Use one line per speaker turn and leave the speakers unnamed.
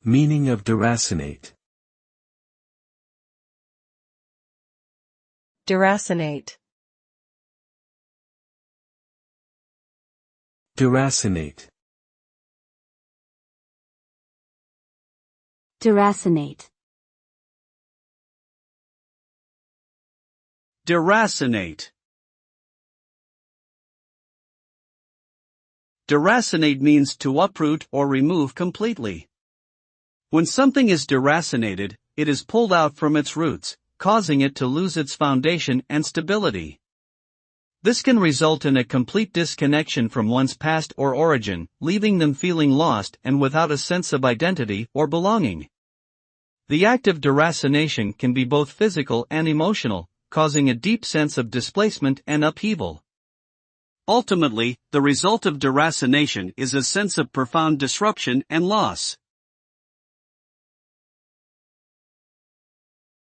Meaning of deracinate.
Deracinate.
Deracinate.
Deracinate.
Deracinate. Deracinate means to uproot or remove completely. When something is deracinated, it is pulled out from its roots, causing it to lose its foundation and stability. This can result in a complete disconnection from one's past or origin, leaving them feeling lost and without a sense of identity or belonging. The act of deracination can be both physical and emotional, causing a deep sense of displacement and upheaval. Ultimately, the result of deracination is a sense of profound disruption and loss.